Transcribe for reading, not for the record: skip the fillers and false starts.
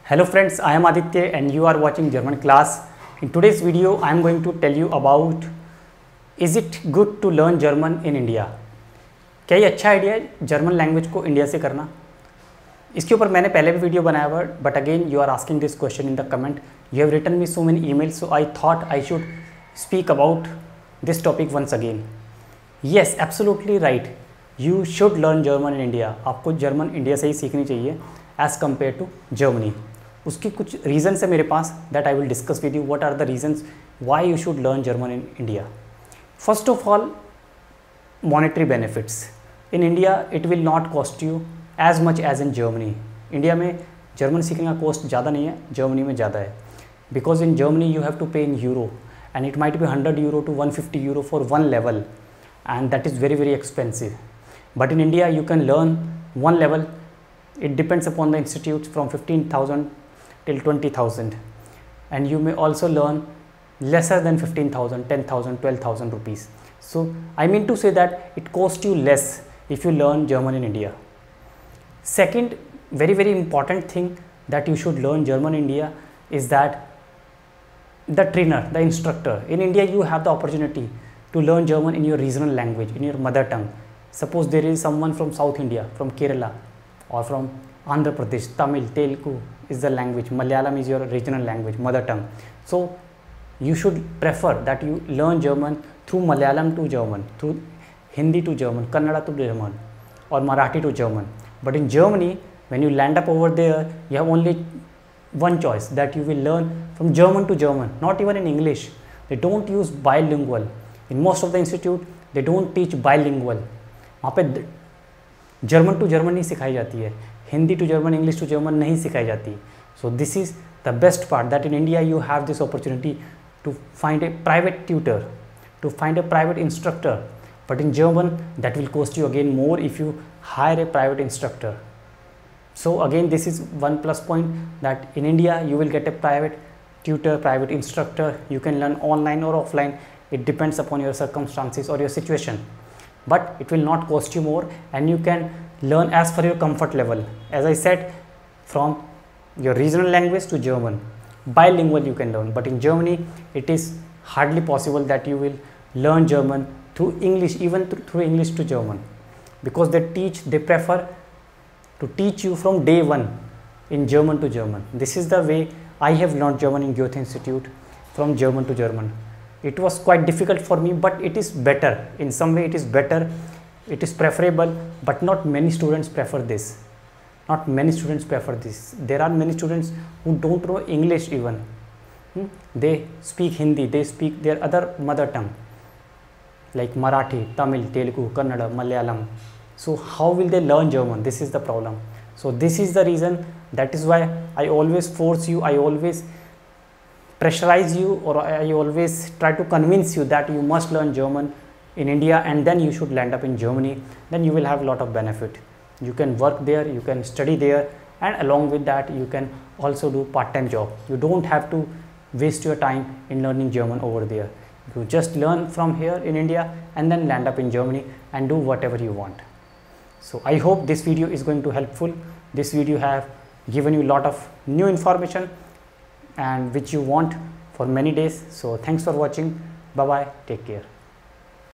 Hello friends, I am Aditya and you are watching Germanclass. In today's video, I am going to tell you about is it good to learn German in India? क्या ये अच्छा idea है German language को India से करना? इसके ऊपर मैंने पहले भी वीडियो बनाया हुआ, but again you are asking this question in the comment. You have written me so many emails, so I thought I should speak about this topic once again. Yes, absolutely right, you should learn German in India. आपको German India से ही सीखनी चाहिए as compare to Germany. उसकी कुछ reasons है मेरे पास that I will discuss with you. What are the reasons why you should learn German in India? First of all, monetary benefits. In India it will not cost you as much as in Germany. India में German सीखने का cost ज़्यादा नहीं है, Germany में ज़्यादा है. Because in Germany you have to pay in euro and it might be 100 euro to 150 euro for one level and that is very expensive. But in India you can learn one level. It depends upon the institutes from 15,000 till 20,000, and you may also learn lesser than 15,000, 10,000, 12,000 rupees. So I mean to say that it costs you less if you learn German in India. Second very important thing that you should learn German in India is that the trainer, the instructor. In India you have the opportunity to learn German in your regional language, in your mother tongue. Suppose there is someone from South India, from Kerala or from Andhra Pradesh, Tamil, Telugu is the language, Malayalam is your regional language, mother tongue. So you should prefer that you learn German through Malayalam to German, through Hindi to German, Kannada to German or Marathi to German. But in Germany, when you land up over there, you have only one choice, that you will learn from German to German, not even in English. They don't use bilingual. In most of the institute they don't teach bilingual. वहाँ पे German to German नहीं सिखाई जाती है, Hindi to German, English to German नहीं सिखाई जाती. So this is the best part, that in India you have this opportunity to find a private tutor, to find a private instructor. But in German that will cost you again more if you hire a private instructor. So again this is one plus point, that in India you will get a private tutor, private instructor. You can learn online or offline. It depends upon your circumstances or your situation, but it will not cost you more and you can learn as per your comfort level. As I said, from your regional language to German, bilingual you can learn. But in Germany it is hardly possible that you will learn German through English, even through English to German, because they prefer to teach you from day one in German to German. This is the way I have learned German in Goethe Institute, from German to German. It was quite difficult for me, but it is better. In some way it is better, it is preferable, but not many students prefer this. Not many students prefer this. There are many students who don't know English even. They speak Hindi, they speak their other mother tongue like Marathi, Tamil, Telugu, Kannada, Malayalam. So how will they learn German? This is the problem. So this is the reason, that is why I always force you, I always pressurize you, or I always try to convince you that you must learn German in India and then you should land up in Germany. Then you will have a lot of benefit. You can work there, you can study there, and along with that you can also do part-time job. You don't have to waste your time in learning German over there. You just learn from here in India and then land up in Germany and do whatever you want. So I hope this video is going to helpful. This video have given you a lot of new information and which you want for many days. So thanks for watching. Bye bye, take care.